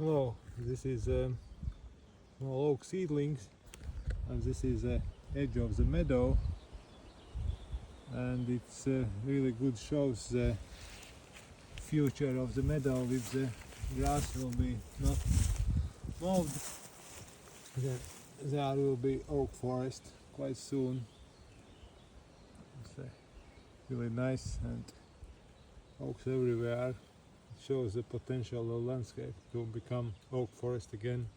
Hello, this is small oak seedlings, and this is the edge of the meadow, and it's really good, shows the future of the meadow. With the grass will be not mowed, there will be oak forest quite soon. It's really nice, and oaks everywhere. It shows the potential of landscape to become oak forest again.